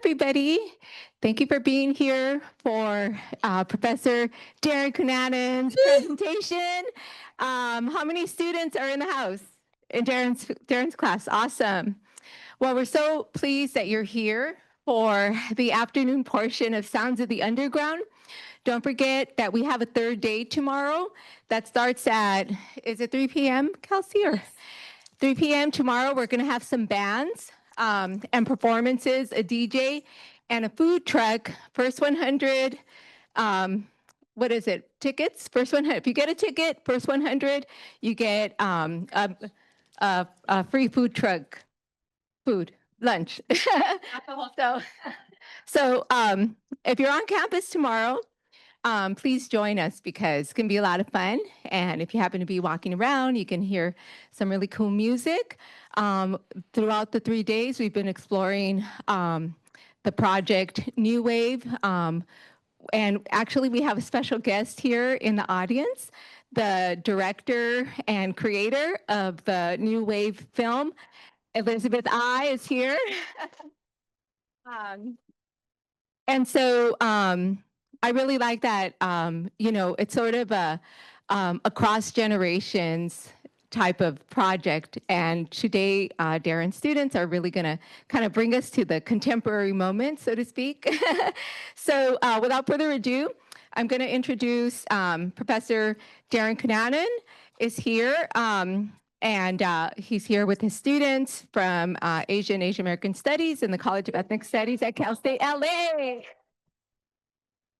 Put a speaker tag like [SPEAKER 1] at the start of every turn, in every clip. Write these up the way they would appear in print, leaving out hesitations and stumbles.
[SPEAKER 1] everybody. Thank you for being here for Professor Darron Cunanan's presentation. How many students are in the house in Darron's class? Awesome. Well, we're so pleased that you're here for the afternoon portion of Sounds of the Underground. Don't forget that we have a third day tomorrow that starts at, is it 3 p.m., Kelsey? Or 3 p.m. tomorrow, we're going to have some bands and performances, a DJ, and a food truck. First 100, what is it? Tickets? First 100. If you get a ticket, first 100, you get a free food truck, lunch. so if you're on campus tomorrow, please join us because it's going to be a lot of fun. And if you happen to be walking around, you can hear some really cool music. Throughout the 3 days, we've been exploring the project New Wave. And actually, we have a special guest here in the audience, the director and creator of the New Wave film, Elizabeth I is here. And so I really like that, it's sort of a cross generations type of project. And today, Darron students are really going to kind of bring us to the contemporary moment, so to speak. So without further ado, I'm going to introduce Professor Darron Cunanan is here. And he's here with his students from Asian American Studies in the College of Ethnic Studies at Cal State LA.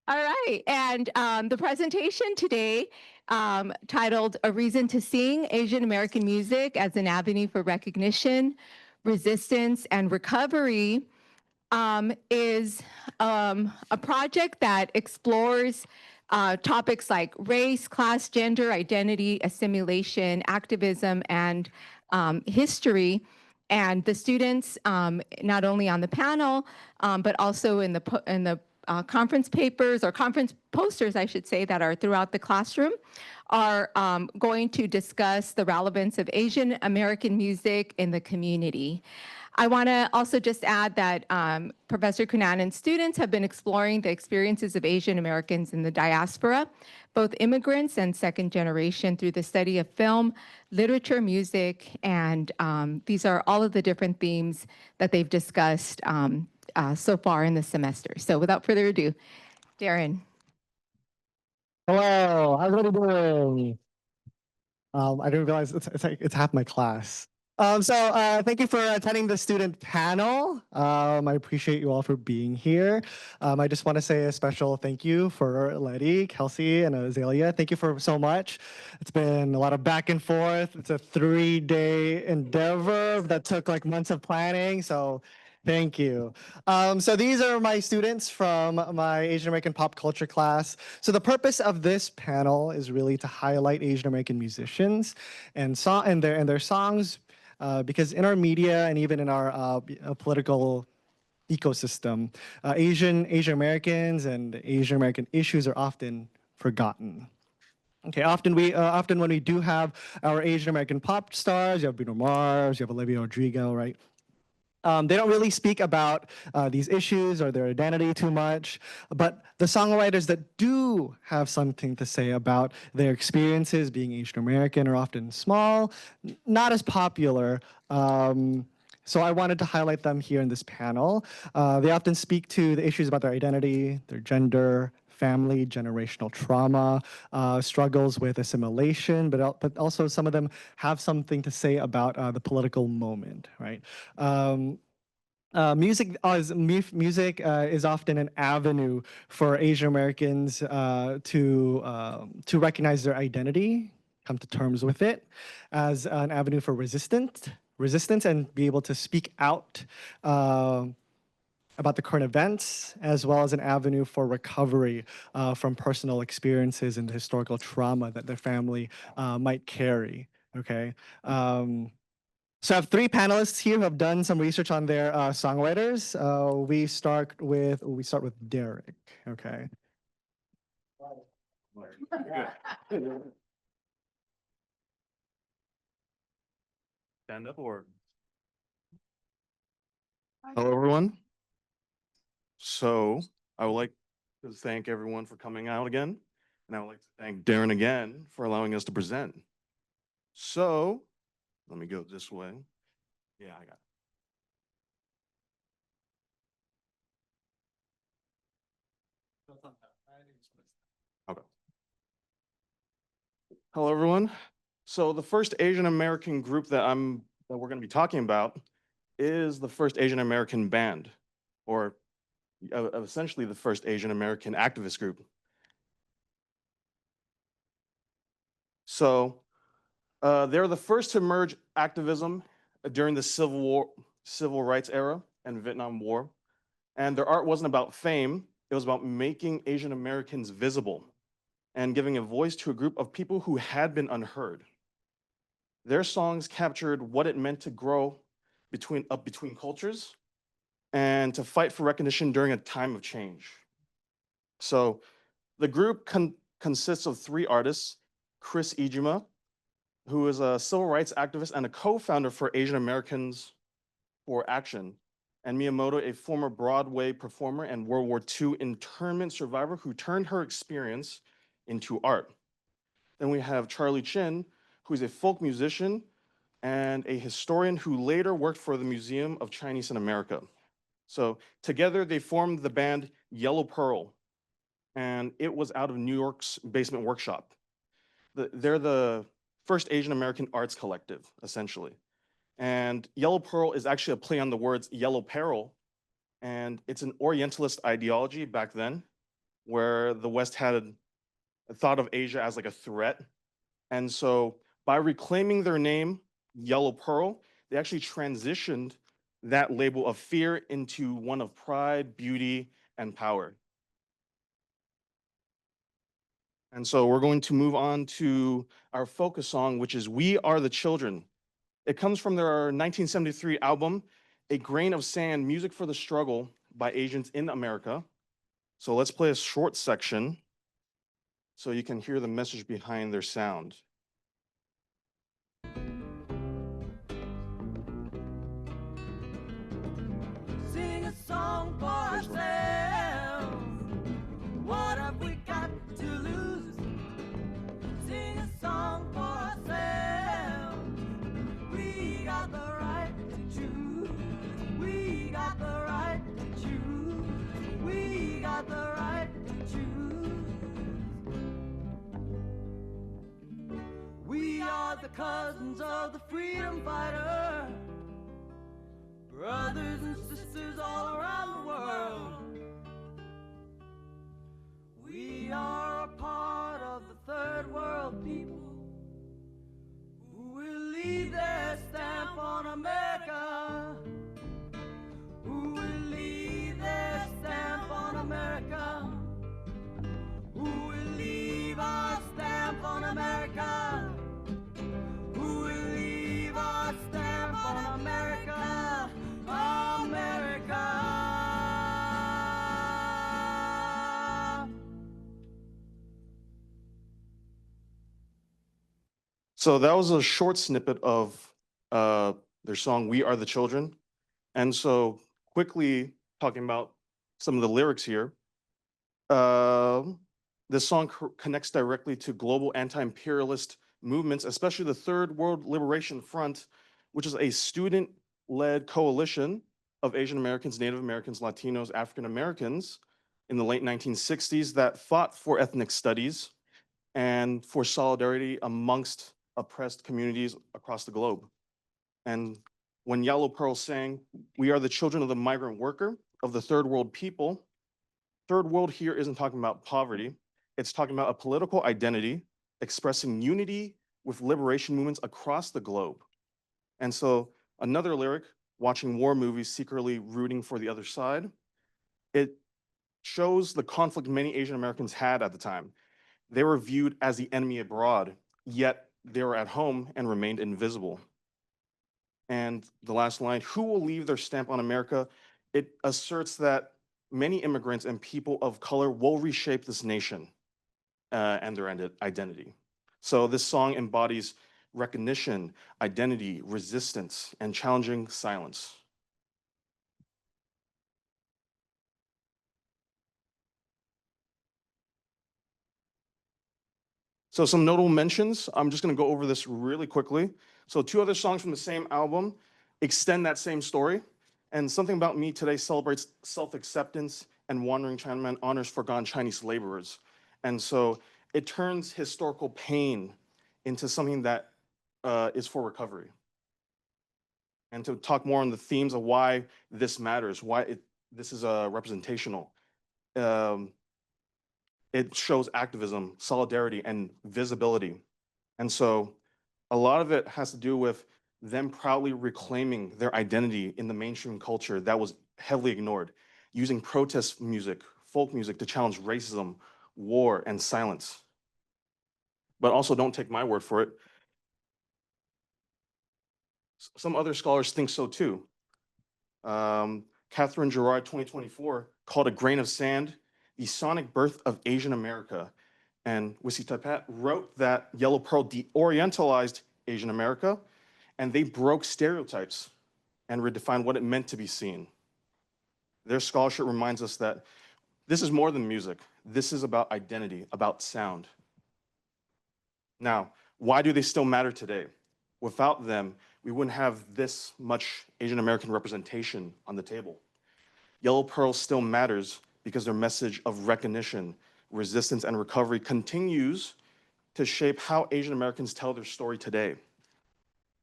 [SPEAKER 1] All right, and the presentation today, titled A Reason to Sing, Asian American Music as an Avenue for Recognition, Resistance, and Recovery, is a project that explores topics like race, class, gender, identity, assimilation, activism, and history. And the students, not only on the panel, but also in the conference papers or conference posters, I should say, that are throughout the classroom, are going to discuss the relevance of Asian American music in the community. I want to also just add that Professor Cunanan's students have been exploring the experiences of Asian Americans in the diaspora, both immigrants and second generation, through the study of film, literature, music, and these are all of the different themes that they've discussed so far in the semester. So without further ado, Darron.
[SPEAKER 2] Hello, how's everybody doing? I didn't realize it's half my class. Thank you for attending the student panel. I appreciate you all for being here. I just want to say a special thank you for Letty, Kelsey, and Azalea. Thank you for so much. It's been a lot of back and forth. It's a 3-day endeavor that took like months of planning. So thank you. So these are my students from my Asian American pop culture class. So the purpose of this panel is really to highlight Asian American musicians and their songs, because in our media and even in our political ecosystem, Asian Americans and Asian American issues are often forgotten. Okay, often when we do have our Asian American pop stars, you have Bruno Mars, you have Olivia Rodrigo, right? They don't really speak about these issues or their identity too much, but the songwriters that do have something to say about their experiences being Asian American are often small, not as popular. So I wanted to highlight them here in this panel. They often speak to the issues about their identity, their gender, family, generational trauma, struggles with assimilation, but also some of them have something to say about the political moment, right? Music is often an avenue for Asian Americans to recognize their identity, come to terms with it, as an avenue for resistance, and be able to speak out about the current events, as well as an avenue for recovery from personal experiences and the historical trauma that their family might carry. Okay. So I have 3 panelists here who have done some research on their songwriters. We start with Derek. Okay.
[SPEAKER 3] Stand up or? Hello, everyone. So I would like to thank everyone for coming out again. And I would like to thank Darren again for allowing us to present. So let me go this way. Yeah, I got it. Okay. Hello, everyone. So the first Asian American group that we're going to be talking about is the first Asian American band, or essentially the first Asian American activist group. So they're the first to merge activism during the civil rights era and Vietnam War. And their art wasn't about fame, it was about making Asian Americans visible and giving a voice to a group of people who had been unheard. Their songs captured what it meant to grow between cultures and to fight for recognition during a time of change. So the group consists of 3 artists: Chris Ijima, who is a civil rights activist and a co-founder for Asian Americans for Action, and Miyamoto, a former Broadway performer and World War II internment survivor who turned her experience into art. Then we have Charlie Chin, who is a folk musician and a historian who later worked for the Museum of Chinese in America. So together they formed the band Yellow Pearl, and it was out of New York's Basement Workshop. They're the first Asian American arts collective, essentially. And Yellow Pearl is actually a play on the words yellow peril, and it's an Orientalist ideology back then, where the West had thought of Asia as like a threat. And so by reclaiming their name, Yellow Pearl, they actually transitioned that label of fear into one of pride, beauty, and power. And so we're going to move on to our focus song, which is We Are the Children. It comes from their 1973 album, A Grain of Sand, Music for the Struggle by Asians in America. So let's play a short section so you can hear the message behind their sound.
[SPEAKER 4] Sing a song for ourselves. What have we got to lose? Sing a song for ourselves. We got the right to choose. We got the right to choose. We got the right to choose. We are the cousins of the freedom fighter. Brothers and sisters all around the world. We are a part of the third world people who will leave their stamp on America. Who will leave their stamp on America. Who will leave our stamp on America. Who will leave our stamp on America. America.
[SPEAKER 3] So that was a short snippet of their song, We Are the Children. And so quickly talking about some of the lyrics here. This song connects directly to global anti-imperialist movements, especially the Third World Liberation Front, which is a student-led coalition of Asian Americans, Native Americans, Latinos, African Americans in the late 1960s that fought for ethnic studies and for solidarity amongst oppressed communities across the globe. And when Yellow Pearl sang, "We are the children of the migrant worker, of the third world people," third world here isn't talking about poverty. It's talking about a political identity expressing unity with liberation movements across the globe. And so another lyric, watching war movies, secretly rooting for the other side, it shows the conflict many Asian Americans had at the time. They were viewed as the enemy abroad, yet they were at home and remained invisible. And the last line, who will leave their stamp on America? It asserts that many immigrants and people of color will reshape this nation and their identity. So this song embodies recognition, identity, resistance, and challenging silence. So some notable mentions, I'm just gonna go over this really quickly. So 2 other songs from the same album extend that same story. And Something About Me Today celebrates self-acceptance, and Wandering Chinaman honors forgone Chinese laborers. And so it turns historical pain into something that is for recovery. And to talk more on the themes of why this matters, why this is representational. It shows activism, solidarity, and visibility. And so a lot of it has to do with them proudly reclaiming their identity in the mainstream culture that was heavily ignored, using protest music, folk music to challenge racism, war, and silence. But also, don't take my word for it. Some other scholars think so too. Catherine Gerard, 2024, called A Grain of Sand the sonic birth of Asian America. And Wissy Tapat wrote that Yellow Pearl deorientalized Asian America, and they broke stereotypes and redefined what it meant to be seen. Their scholarship reminds us that this is more than music. This is about identity, about sound. Now, why do they still matter today? Without them, we wouldn't have this much Asian American representation on the table. Yellow Pearl still matters because their message of recognition, resistance, and recovery continues to shape how Asian Americans tell their story today.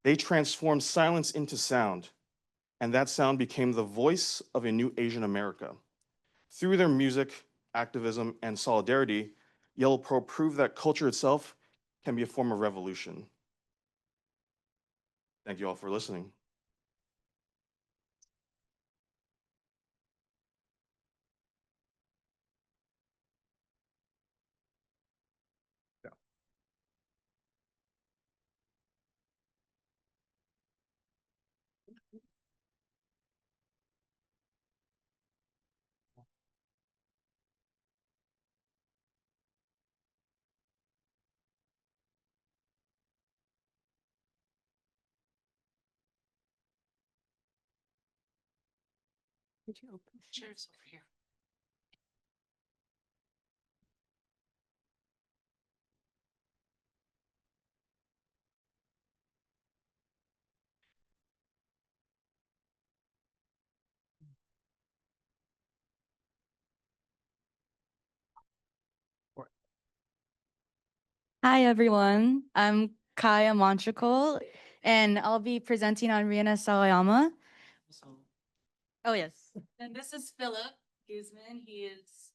[SPEAKER 3] They transformed silence into sound, and that sound became the voice of a new Asian America. Through their music, activism, and solidarity, Yellow Pearl proved that culture itself can be a form of revolution. Thank you all for listening.
[SPEAKER 1] Could you open the chairs over here?
[SPEAKER 5] Hi, everyone. I'm Kaya Montricol, and I'll be presenting on Rihanna Sawayama. Oh, yes. And this is Philip Guzman. He is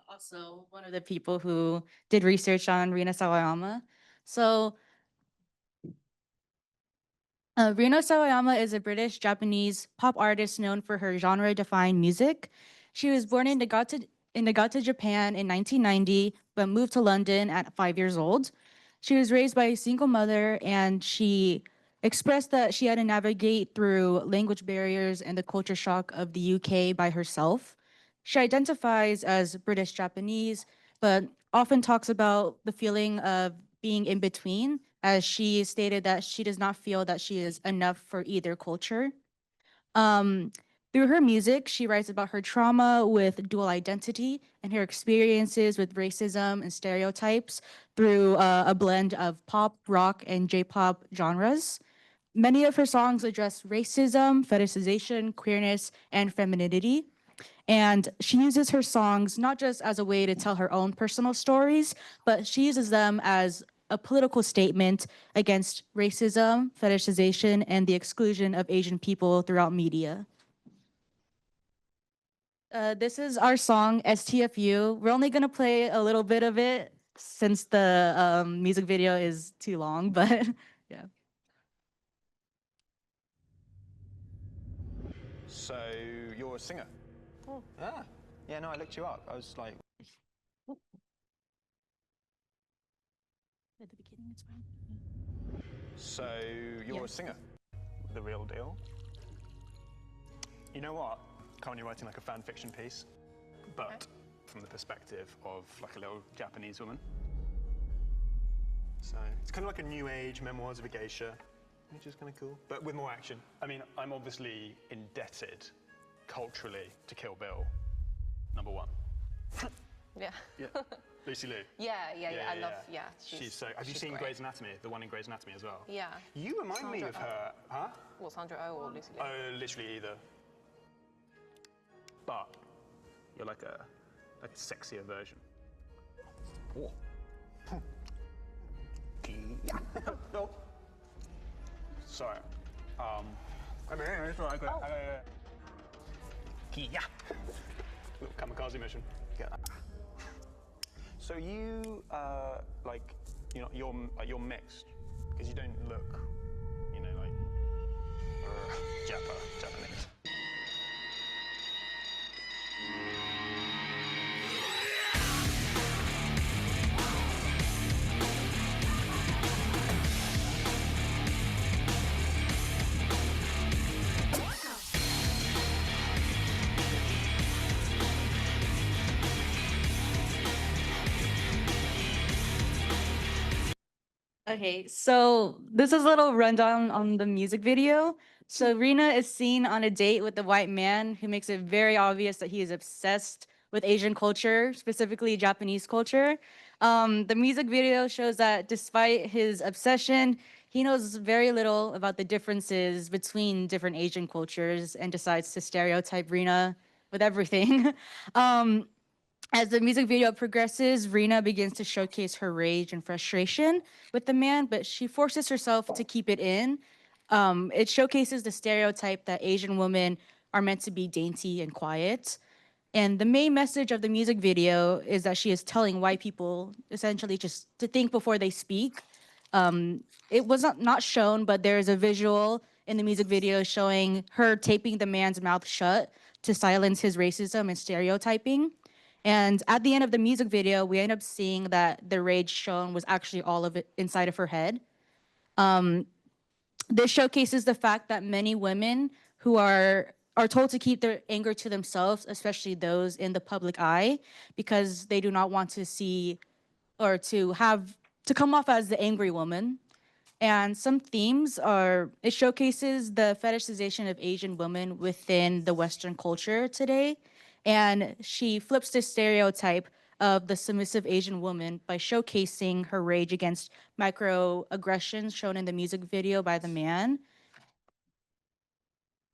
[SPEAKER 5] also one of the people who did research on Rihanna Sawayama. So Rino Sawayama is a British-Japanese pop artist known for her genre-defined music. She was born in Nagata, Japan in 1990, but moved to London at 5 years old. She was raised by a single mother, and she expressed that she had to navigate through language barriers and the culture shock of the UK by herself. She identifies as British-Japanese, but often talks about the feeling of being in between, as she stated that she does not feel that she is enough for either culture. Through her music, she writes about her trauma with dual identity and her experiences with racism and stereotypes through a blend of pop, rock, and J-pop genres. Many of her songs address racism, fetishization, queerness, and femininity. And she uses her songs not just as a way to tell her own personal stories, but she uses them as a political statement against racism, fetishization, and the exclusion of Asian people throughout media. This is our song, STFU. We're only gonna play a little bit of it since the music video is too long, but yeah.
[SPEAKER 6] So you're a singer?
[SPEAKER 5] Oh.
[SPEAKER 6] Ah, yeah, no, I looked you up. I was like,
[SPEAKER 5] At the beginning, it's fine.
[SPEAKER 6] so you're a
[SPEAKER 5] Yes.
[SPEAKER 6] singer? The real deal? You know what? Currently writing like a fan fiction piece, but from the perspective of like a little Japanese woman. So it's kind of like a new age memoirs of a geisha, which is kind of cool, but with more action. I mean, I'm obviously indebted culturally to Kill Bill, #1.
[SPEAKER 7] Yeah.
[SPEAKER 6] Yeah. Lucy Liu.
[SPEAKER 7] Yeah, I love,
[SPEAKER 6] She's so. Have you
[SPEAKER 7] she's
[SPEAKER 6] seen
[SPEAKER 7] great.
[SPEAKER 6] Grey's Anatomy? The one in Grey's Anatomy as well.
[SPEAKER 7] Yeah.
[SPEAKER 6] You remind me
[SPEAKER 7] Sandra
[SPEAKER 6] of her, huh?
[SPEAKER 7] What, Sandra Oh or Lucy Liu?
[SPEAKER 6] Oh, literally either. But you're like a sexier version. Oh. No. Sorry. I mean, it's all right. Kia. Little kamikaze mission. Get that. So you like you're mixed because you don't look, like Japanese.
[SPEAKER 5] Okay, so this is a little rundown on the music video. So Rina is seen on a date with a white man who makes it very obvious that he is obsessed with Asian culture, specifically Japanese culture. The music video shows that despite his obsession, he knows very little about the differences between different Asian cultures and decides to stereotype Rina with everything. As the music video progresses, Rina begins to showcase her rage and frustration with the man, but she forces herself to keep it in. It showcases the stereotype that Asian women are meant to be dainty and quiet. And the main message of the music video is that she is telling white people essentially just to think before they speak. It was not shown, but there is a visual in the music video showing her taping the man's mouth shut to silence his racism and stereotyping. And at the end of the music video, we end up seeing that the rage shown was actually all of it inside of her head. This showcases the fact that many women who are told to keep their anger to themselves, especially those in the public eye, because they do not want to see or to come off as the angry woman. And some themes are, it showcases the fetishization of Asian women within the Western culture today. And she flips the stereotype of the submissive Asian woman by showcasing her rage against microaggressions shown in the music video by the man.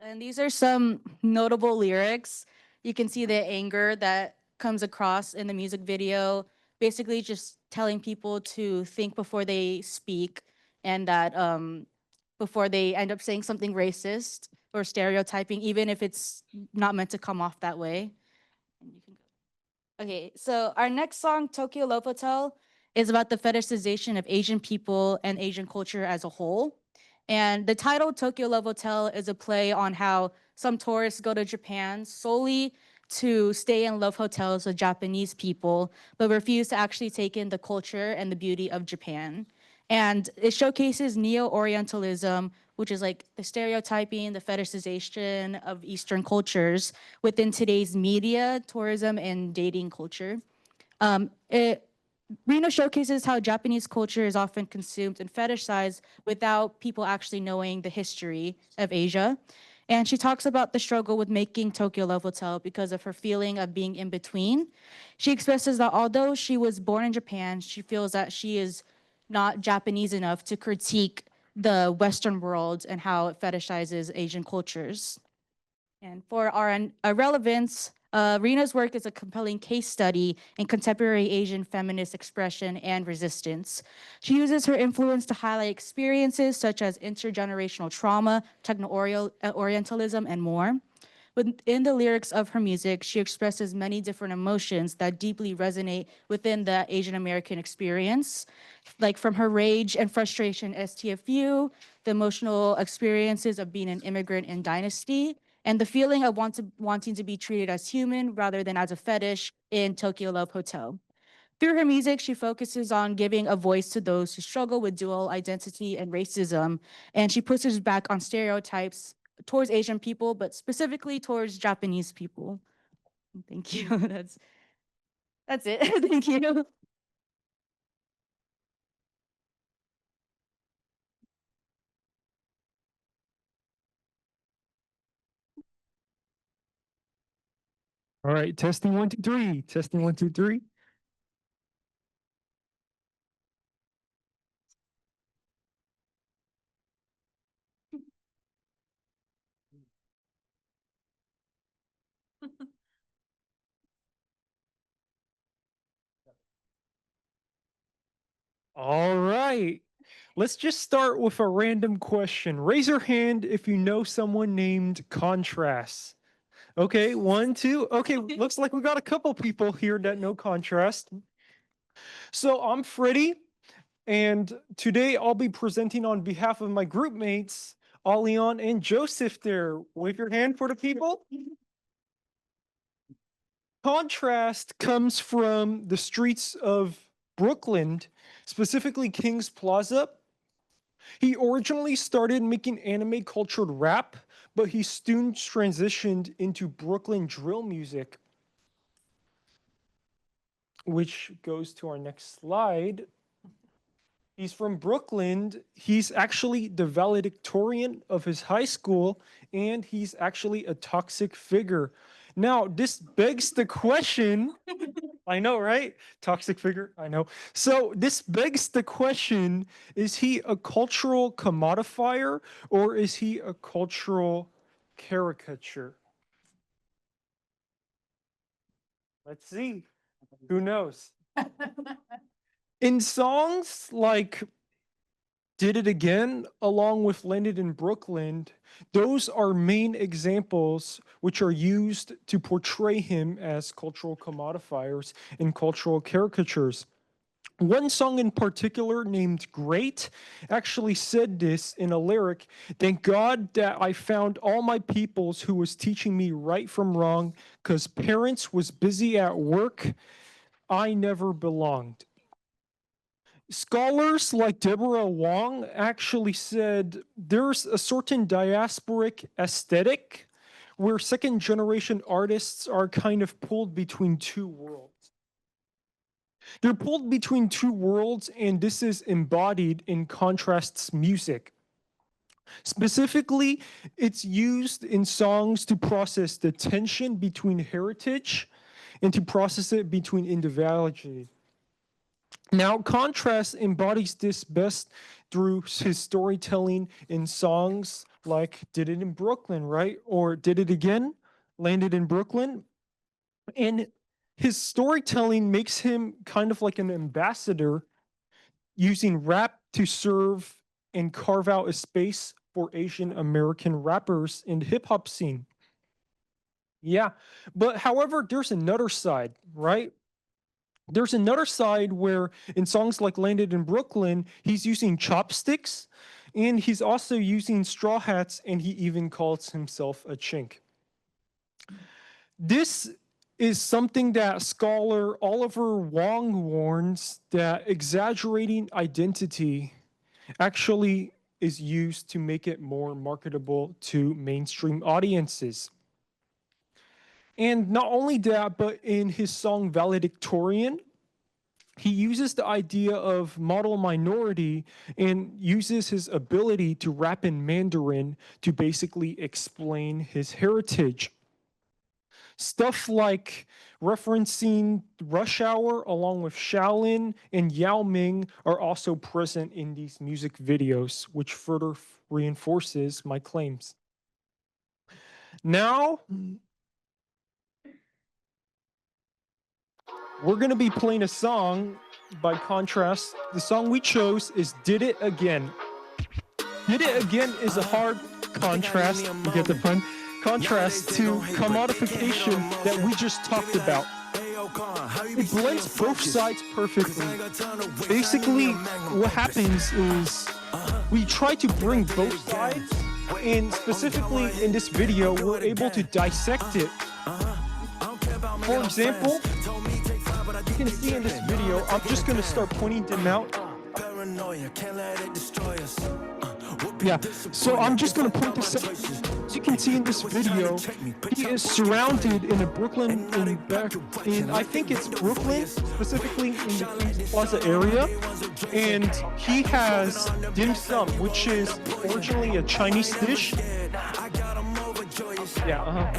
[SPEAKER 5] And these are some notable lyrics. You can see the anger that comes across in the music video, basically just telling people to think before they speak and that before they end up saying something racist or stereotyping, even if it's not meant to come off that way. And you can go. Okay, so our next song, Tokyo Love Hotel, is about the fetishization of Asian people and Asian culture as a whole. And the title Tokyo Love Hotel is a play on how some tourists go to Japan solely to stay in love hotels with Japanese people, but refuse to actually take in the culture and the beauty of Japan. And it showcases neo-Orientalism, which is like the stereotyping, the fetishization of Eastern cultures within today's media, tourism, and dating culture. Reno showcases how Japanese culture is often consumed and fetishized without people actually knowing the history of Asia. And she talks about the struggle with making Tokyo Love Hotel because of her feeling of being in between. She expresses that although she was born in Japan, she feels that she is not Japanese enough to critique the Western world and how it fetishizes Asian cultures. And for our relevance, Rena's work is a compelling case study in contemporary Asian feminist expression and resistance. She uses her influence to highlight experiences such as intergenerational trauma, techno-Orientalism, and more. Within the lyrics of her music, she expresses many different emotions that deeply resonate within the Asian American experience, like from her rage and frustration as TFU, the emotional experiences of being an immigrant in Dynasty, and the feeling of wanting to be treated as human rather than as a fetish in Tokyo Love Hotel. Through her music, she focuses on giving a voice to those who struggle with dual identity and racism, and she pushes back on stereotypes towards Asian people, but specifically towards Japanese people. Thank you. That's it. Thank you.
[SPEAKER 8] All right, testing 1, 2, 3. Testing 1, 2, 3. All right. Let's just start with a random question. Raise your hand if you know someone named Contrast. Okay, 1, 2. Okay, looks like we got a couple people here that know Contrast. So I'm Freddie, and today I'll be presenting on behalf of my group mates, Alion and Joseph there. Wave your hand for the people. Contrast comes from the streets of Brooklyn, specifically King's Plaza. He originally started making anime cultured rap, but he soon transitioned into Brooklyn drill music, which goes to our next slide. He's from Brooklyn. He's actually the valedictorian of his high school, and he's actually a toxic figure. Now, this begs the question. I know, right? Toxic figure, I know. So this begs the question, is he a cultural commodifier or is he a cultural caricature? Let's see. Who knows? In songs like Did It Again, along with Landed in Brooklyn, those are main examples which are used to portray him as cultural commodifiers and cultural caricatures. One song in particular, named Great, actually said this in a lyric: "Thank God that I found all my peoples who was teaching me right from wrong, because parents was busy at work. I never belonged." Scholars like Deborah Wong actually said there's a certain diasporic aesthetic where second generation artists are kind of pulled between two worlds. They're pulled between two worlds, and this is embodied in Contrast's music. Specifically, it's used in songs to process the tension between heritage and to process it between individuality. Now, Contrast embodies this best through his storytelling in songs like Did It in Brooklyn, right? Or Did It Again, Landed in Brooklyn. And his storytelling makes him kind of like an ambassador, using rap to serve and carve out a space for Asian American rappers in the hip hop scene. Yeah, but however, there's another side, right? There's another side where in songs like Landed in Brooklyn, he's using chopsticks and he's also using straw hats, and he even calls himself a chink. This is something that scholar Oliver Wong warns that exaggerating identity actually is used to make it more marketable to mainstream audiences. And not only that, but in his song Valedictorian, he uses the idea of model minority and uses his ability to rap in Mandarin to basically explain his heritage. Stuff like referencing Rush Hour along with Shaolin and Yao Ming are also present in these music videos, which further reinforces my claims. Now, we're going to be playing a song by Contrast. The song we chose is Did It Again. Did It Again is a hard contrast, you get the pun, contrast to commodification that we just talked about. It blends both sides perfectly. Basically, what happens is we try to bring both sides, and specifically in this video, we're able to dissect it. For example, you can see in this video, I'm just going to start pointing them out. Yeah, so I'm just going to point this out. As you can see in this video, he is surrounded in a Brooklyn, in I think it's Brooklyn, specifically in the King's Plaza area. And he has dim sum, which is originally a Chinese dish. Yeah,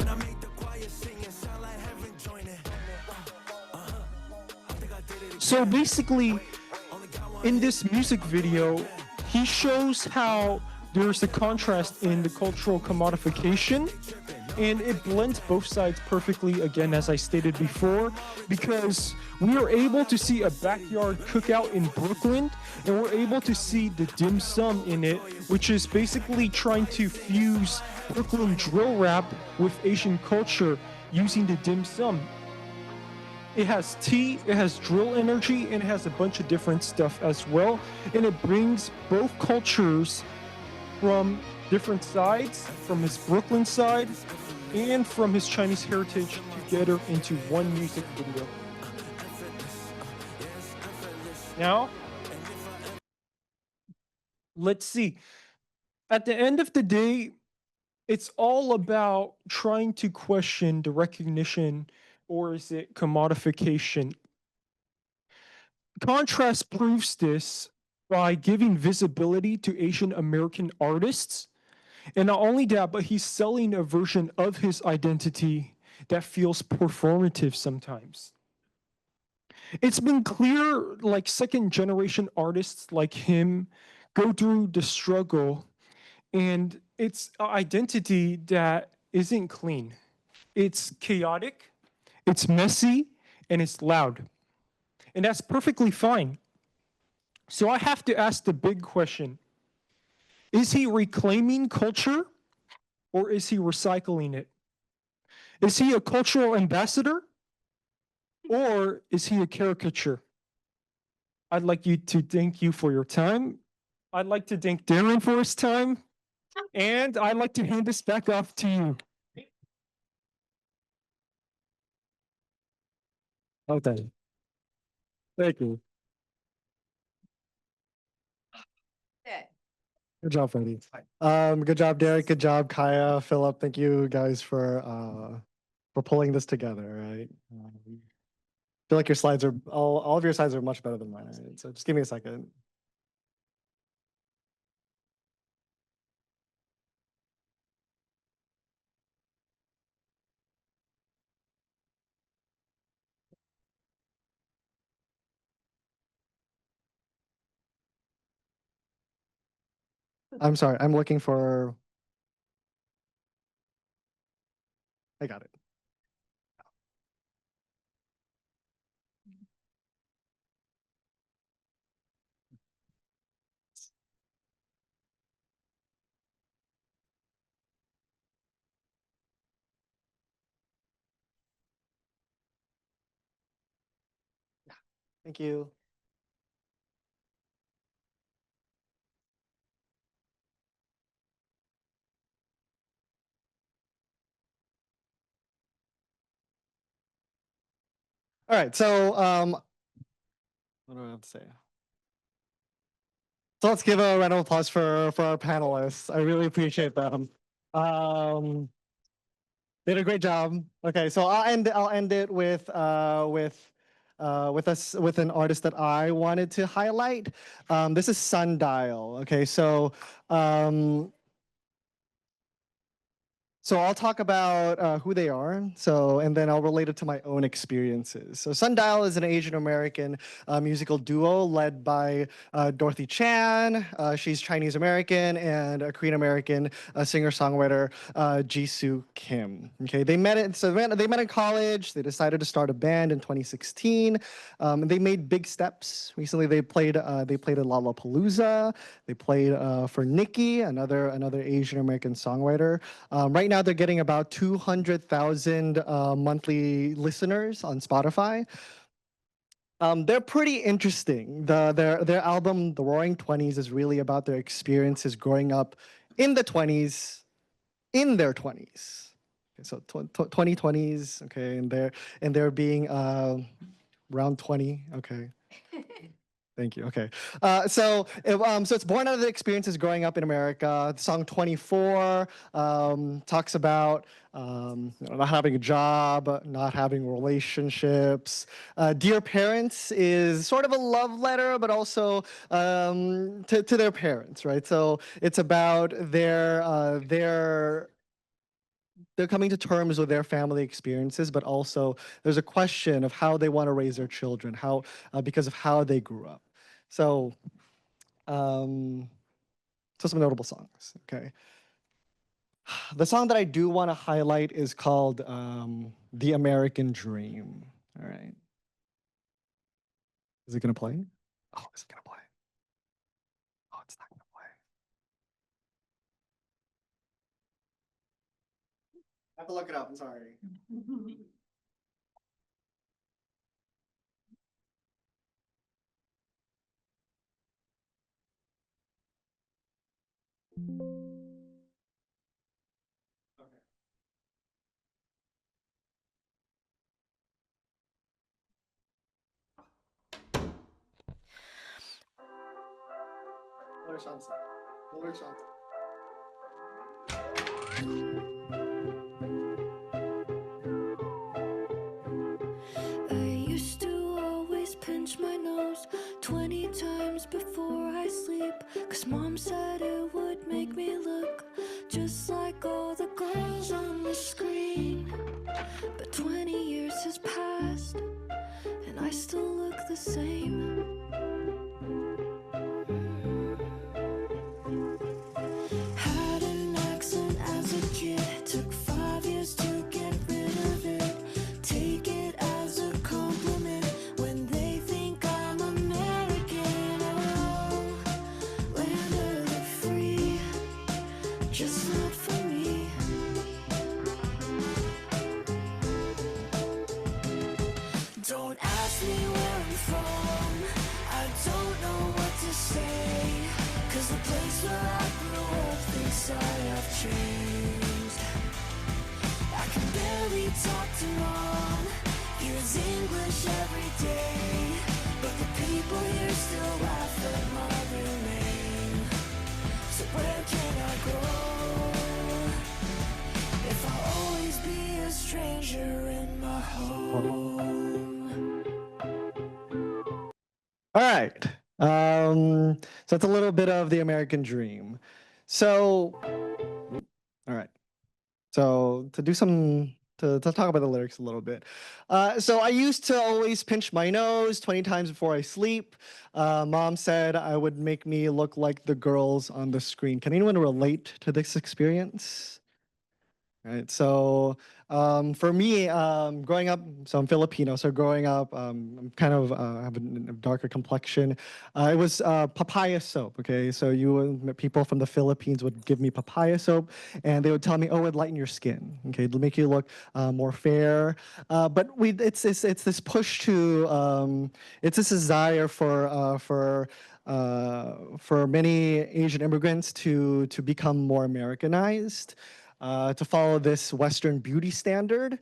[SPEAKER 8] So basically, in this music video, he shows how there's a contrast in the cultural commodification And it blends both sides perfectly, again, as I stated before, because we are able to see a backyard cookout in Brooklyn, and we're able to see the dim sum in it, which is basically trying to fuse Brooklyn drill rap with Asian culture using the dim sum. It has tea, it has drill energy, and it has a bunch of different stuff as well. And it brings both cultures from different sides, from his Brooklyn side and from his Chinese heritage together into one music video. Now, let's see. At the end of the day, it's all about trying to question the recognition, or is it commodification? Contrast proves this by giving visibility to Asian American artists. And not only that, but he's selling a version of his identity that feels performative sometimes. It's been clear, like second generation artists like him go through the struggle, and it's an identity that isn't clean. It's chaotic, it's messy, and it's loud. And that's perfectly fine. So I have to ask the big question: is he reclaiming culture, or is he recycling it? Is he a cultural ambassador, or is he a caricature? I'd like you to thank you for your time. I'd like to thank Darren for his time. And I'd like to hand this back off to you. Okay. Thank you. Good job, Freddie. Good job, Derek. Good job, Kaya, Philip. Thank you guys for pulling this together. Right. I feel like your slides are all of your slides are much better than mine. Right? So just give me a second. I'm sorry. I'm looking for. I got it. Thank you. All right. So what do I have to say? So let's give a round of applause for our panelists. I really appreciate them. They did a great job. Okay, so I'll end it with with an artist that I wanted to highlight. This is Sundial. Okay, so I'll talk about who they are, and then I'll relate it to my own experiences. So Sundial is an Asian American musical duo led by Dorothy Chan. She's Chinese American, and a Korean American singer-songwriter Jisoo Kim. Okay, they met in college. They decided to start a band in 2016. They made big steps. Recently, they played at Lollapalooza. They played for Nicki, another Asian American songwriter. Right now, they're getting about 200,000 monthly listeners on Spotify. They're pretty interesting. Their album, The Roaring Twenties, is really about their experiences growing up in the 20s, in their 20s. Okay, so 2020s, okay, and they're being around 20, okay. Thank you. Okay. So it's born out of the experiences growing up in America. The song 24 talks about not having a job, not having relationships. Dear Parents is sort of a love letter, but also to their parents, right? So it's about they're coming to terms with their family experiences, but also there's a question of how they want to raise their children, because of how they grew up. So, some notable songs. Okay.
[SPEAKER 2] The song that I do want to highlight is called The American Dream. All right. Is it going to play? Oh, is it going to play? Oh, it's not going to play. I have to look it up. I'm sorry. Okay. Another chance. Another chance.
[SPEAKER 9] I used to always pinch my nose 20 times before I sleep, 'cause mom said it would make me look just like all the girls on the screen. But 20 years has passed and I still look the same. Had an accent as a kid, took 5 years to get rid of it. Take it as a compliment when they think I'm American. Oh, land of the free, just not for me. Don't ask me where I'm from, I don't know what to say, 'cause the place where I grew up thinks I have changed. I can barely talk to mom, use English every day, but the people here still laugh at my real name. So where can I go if I'll always be a stranger in my home?
[SPEAKER 2] All right. So it's a little bit of the American dream. So, all right. So to talk about the lyrics a little bit. So I used to always pinch my nose 20 times before I sleep. Mom said I would make me look like the girls on the screen. Can anyone relate to this experience? Right. So for me, growing up, so I'm Filipino. So growing up, I'm kind of have a darker complexion. It was papaya soap. Okay, so people from the Philippines would give me papaya soap, and they would tell me, "Oh, it'd lighten your skin. Okay, it'll make you look more fair." But it's this push to it's this desire for many Asian immigrants to become more Americanized. To follow this Western beauty standard.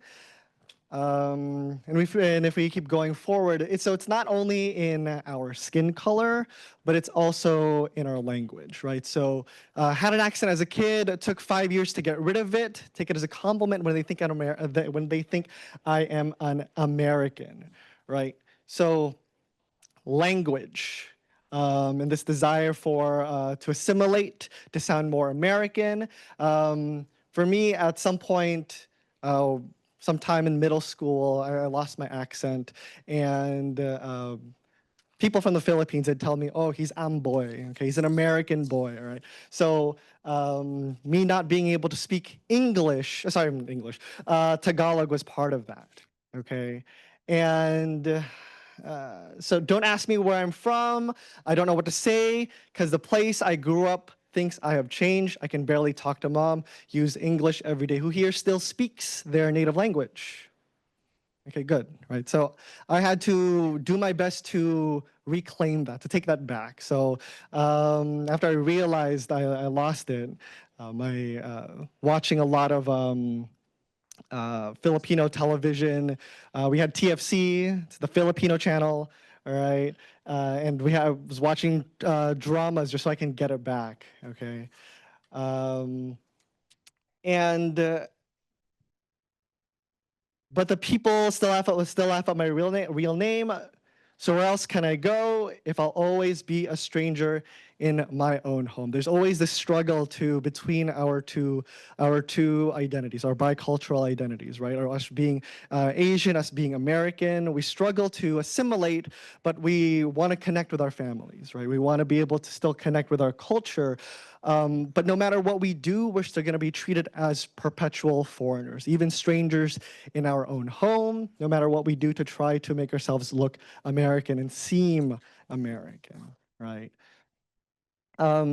[SPEAKER 2] And if we keep going forward, it's not only in our skin color, but it's also in our language, right? So had an accent as a kid, it took 5 years to get rid of it, take it as a compliment when they think I am an American, right? So language. And this desire to assimilate, to sound more American. For me, at some point, sometime in middle school, I lost my accent, and people from the Philippines would tell me, "Oh, he's Amboy. Okay, he's an American boy." All right. So me not being able to speak English, Tagalog was part of that. Okay, and. So don't ask me where I'm from. I don't know what to say because the place I grew up thinks I have changed. I can barely talk to mom, use English every day. Who here still speaks their native language? Okay, good, right? So I had to do my best to reclaim that, to take that back. So after I realized I lost it, watching a lot of Filipino television. We had TFC, it's the Filipino channel, all right? And was watching dramas just so I can get it back, okay? But the people still laugh at my real name. So where else can I go if I'll always be a stranger in my own home. There's always this struggle between our two identities, our bicultural identities, right? Or us being Asian, us being American. We struggle to assimilate, but we want to connect with our families, right? We want to be able to still connect with our culture. But no matter what we do, we're still going to be treated as perpetual foreigners, even strangers in our own home, no matter what we do to try to make ourselves look American and seem American, right?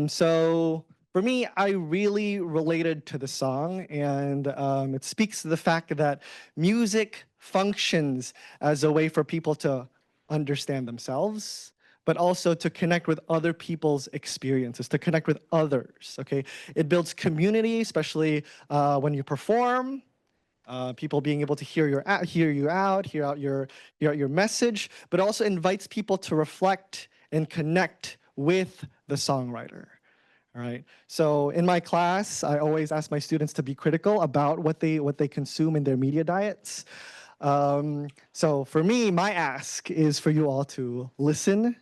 [SPEAKER 2] So for me, I really related to the song, and it speaks to the fact that music functions as a way for people to understand themselves, but also to connect with other people's experiences, to connect with others, okay? It builds community, especially when you perform, people being able to hear you out, hear out your message, but also invites people to reflect and connect with the songwriter. All right. So in my class, I always ask my students to be critical about what they consume in their media diets. So for me, my ask is for you all to listen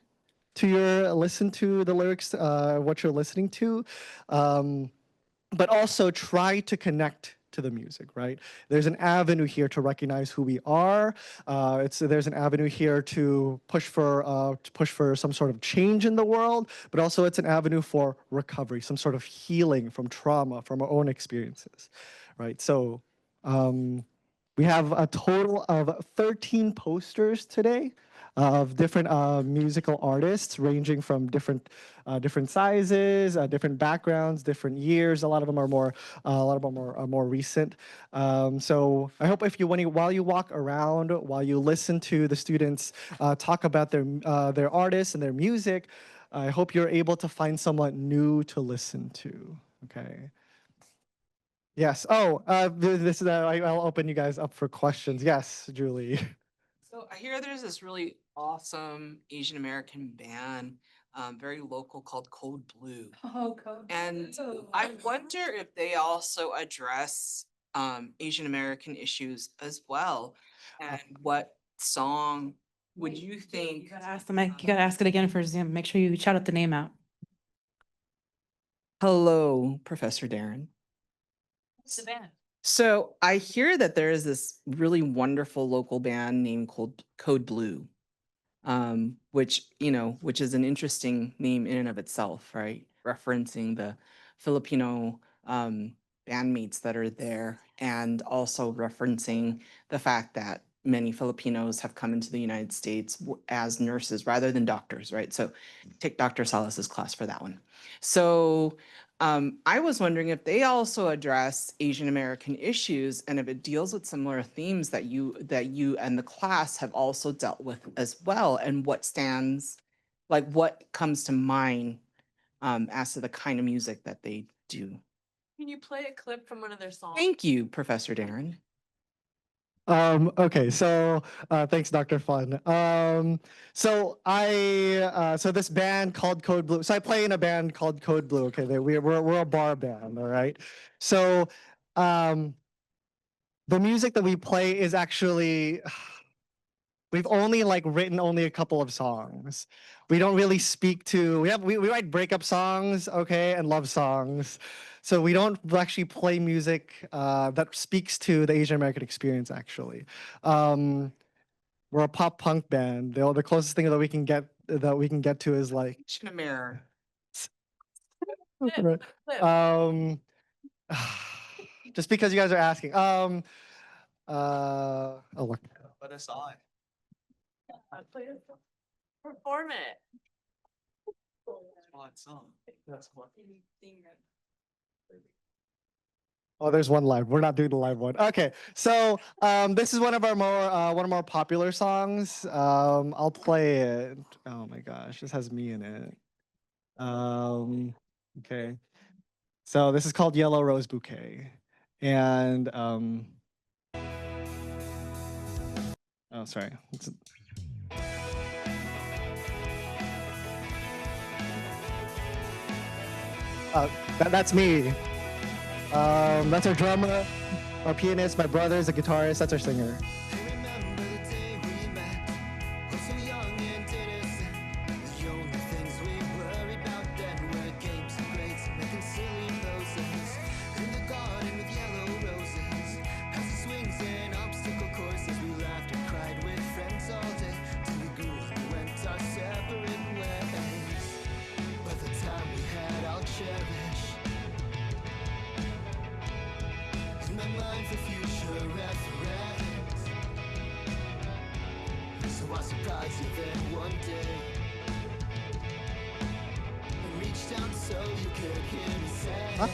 [SPEAKER 2] to the lyrics, what you're listening to, but also try to connect to the music, right? There's an avenue here to recognize who we are. There's an avenue here to push for some sort of change in the world, but also it's an avenue for recovery, some sort of healing from trauma, from our own experiences, right? So we have a total of 13 posters today of different musical artists ranging from different sizes, different backgrounds, different years. A lot of them are more recent. So I hope while you walk around, while you listen to the students talk about their artists and their music, I hope you're able to find someone new to listen to. Okay. Yes. Oh, this is. I'll open you guys up for questions. Yes, Julie.
[SPEAKER 10] So I hear there's this really awesome Asian American band, very local, called Code Blue.
[SPEAKER 5] Oh, Code
[SPEAKER 10] And I wonder if they also address Asian American issues as well. And what song would you think?
[SPEAKER 5] You gotta ask the mic. You gotta ask it again for Zoom. Make sure you shout out the name out.
[SPEAKER 10] Hello, Professor Darron.
[SPEAKER 5] What's the band?
[SPEAKER 10] So I hear that there is this really wonderful local band named Code Blue, which is an interesting name in and of itself, right? Referencing the Filipino bandmates that are there, and also referencing the fact that many Filipinos have come into the United States as nurses rather than doctors, right? So take Dr. Salas's class for that one. So I was wondering if they also address Asian American issues, and if it deals with similar themes that you and the class have also dealt with as well, and what comes to mind as to the kind of music that they do.
[SPEAKER 7] Can you play a clip from one of their songs?
[SPEAKER 10] Thank you, Professor Darron.
[SPEAKER 2] Okay, so thanks, Dr. Fun. So this band called Code Blue. So I play in a band called Code Blue. Okay, we're a bar band, all right. So the music that we play is actually, we've only written only a couple of songs. We don't really speak to. We write breakup songs, okay, and love songs. So we don't actually play music that speaks to the Asian American experience. Actually, we're a pop punk band. The closest thing that we can get to is
[SPEAKER 10] Asian American.
[SPEAKER 2] just because you guys are asking. Oh look.
[SPEAKER 10] Put us on.
[SPEAKER 7] Perform it.
[SPEAKER 10] That's what.
[SPEAKER 2] Oh, there's one live. We're not doing the live one. Okay, so this is one of our more popular songs. I'll play it. Oh my gosh, this has me in it. Okay, so this is called Yellow Rose Bouquet, and oh sorry. That's me. That's our drummer, our pianist, my brother's a guitarist, that's our singer.
[SPEAKER 9] my surprise, and then one day I reached down so you could hear me say,
[SPEAKER 2] Huh?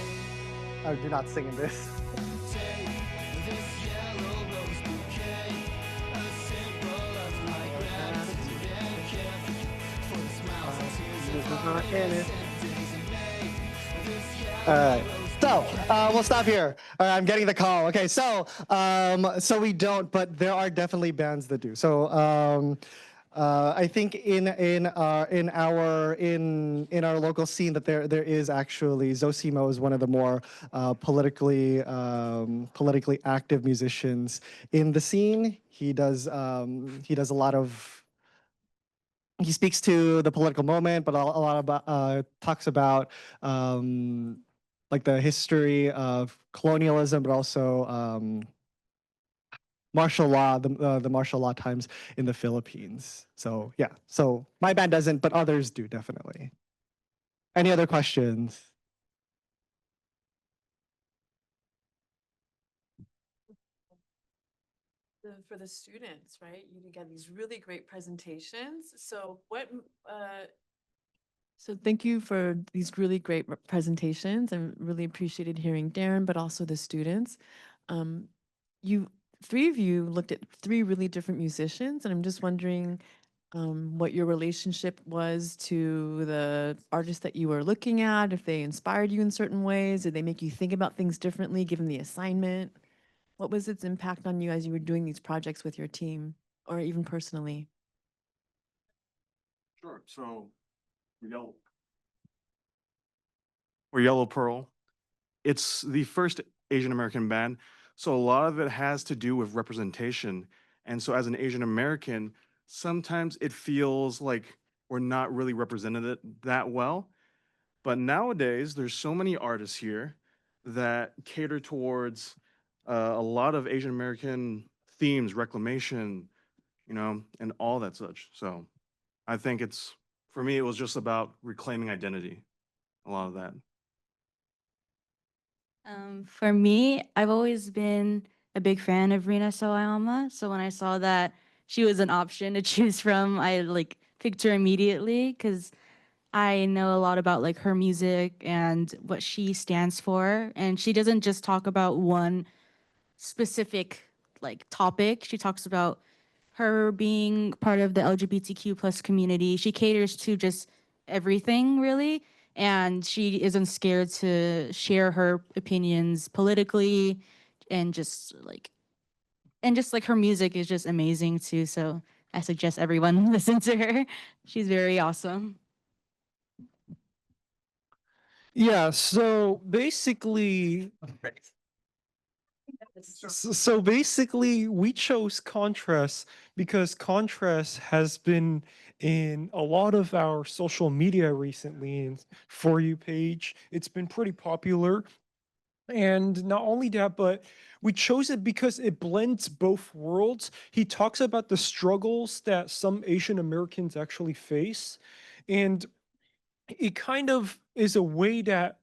[SPEAKER 2] Oh, do not sing in this.
[SPEAKER 9] take this yellow rose bouquet, a symbol of my gratitude and care for you, for the smiles and tears of all the innocent days in May. This
[SPEAKER 2] All right.
[SPEAKER 9] yellow
[SPEAKER 2] So we'll stop here. All right, I'm getting the call. Okay, so we don't, but there are definitely bands that do. So I think in our local scene that there is actually Zosimo is one of the more politically active musicians in the scene. He does a lot of. He speaks to the political moment, but a lot about talks about like the history of colonialism, but also martial law, the martial law times in the Philippines. So yeah, so my band doesn't, but others do definitely. Any other questions?
[SPEAKER 7] For the students, right? You get these really great presentations. So so thank you for these really great presentations. I really appreciated hearing Darren, but also the students. You three of you looked at three really different musicians, and I'm just wondering what your relationship was to the artists that you were looking at, if they inspired you in certain ways, did they make you think about things differently given the assignment? What was its impact on you as you were doing these projects with your team or even personally?
[SPEAKER 3] Sure. So we're Yellow Pearl. It's the first Asian American band. So a lot of it has to do with representation. And so as an Asian American, sometimes it feels like we're not really represented that well. But nowadays, there's so many artists here that cater towards a lot of Asian American themes, reclamation, and all that such. So I think for me, it was just about reclaiming identity, a lot of that.
[SPEAKER 5] For me, I've always been a big fan of Rina Sawayama. So when I saw that she was an option to choose from, I picked her immediately because I know a lot about her music and what she stands for. And she doesn't just talk about one specific topic. She talks about her being part of the LGBTQ plus community. She caters to just everything really. And she isn't scared to share her opinions politically and just her music is just amazing too. So I suggest everyone listen to her. She's very awesome.
[SPEAKER 8] Yeah, so basically, we chose Contrast because Contrast has been in a lot of our social media recently and For You page. It's been pretty popular. And not only that, but we chose it because it blends both worlds. He talks about the struggles that some Asian Americans actually face. And it kind of is a way that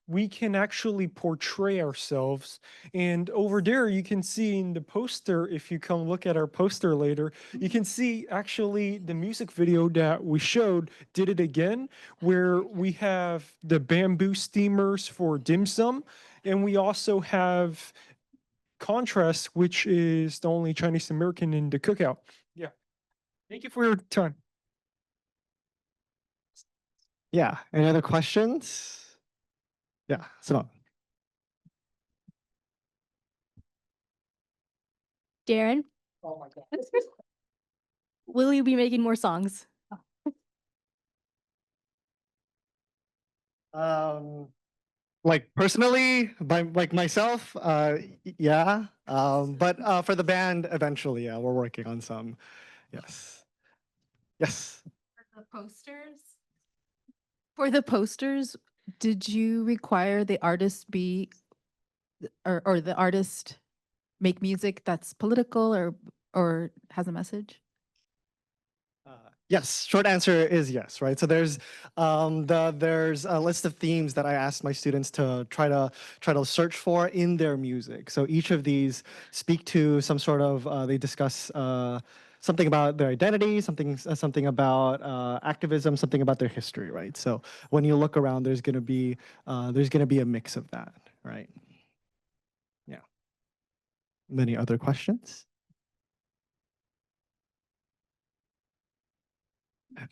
[SPEAKER 8] we can actually portray ourselves. And over there, you can see in the poster, if you come look at our poster later, you can see actually the music video that we showed did it again, where we have the bamboo steamers for dim sum. And we also have Contrast, which is the only Chinese American in the cookout. Yeah. Thank you for your time.
[SPEAKER 2] Yeah. Any other questions? Yeah. Simone.
[SPEAKER 11] Darren,
[SPEAKER 2] Oh my God.
[SPEAKER 11] will you be making more songs?
[SPEAKER 2] Like personally, by myself, yeah. But for the band, eventually, yeah, we're working on some. Yes. Yes.
[SPEAKER 1] The posters.
[SPEAKER 11] For the posters, did you require the artist be or the artist make music that's political or has a message?
[SPEAKER 2] Yes, short answer is yes, right? So there's a list of themes that I asked my students to try to search for in their music. So each of these speak to some sort of they discuss something about their identity, something about activism, something about their history, right? So when you look around, there's gonna be a mix of that, right? Yeah. Many other questions?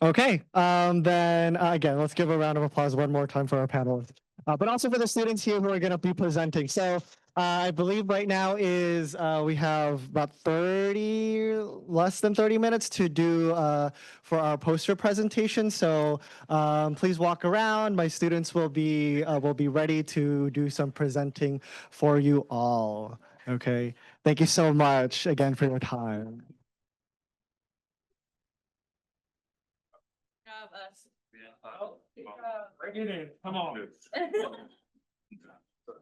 [SPEAKER 2] Okay, then again, let's give a round of applause one more time for our panelists, but also for the students here who are going to be presenting. So I believe right now is we have about less than 30 minutes to do for our poster presentation. So please walk around. My students will be ready to do some presenting for you all. Okay, thank you so much again for your time.
[SPEAKER 8] Bring it in. Come on.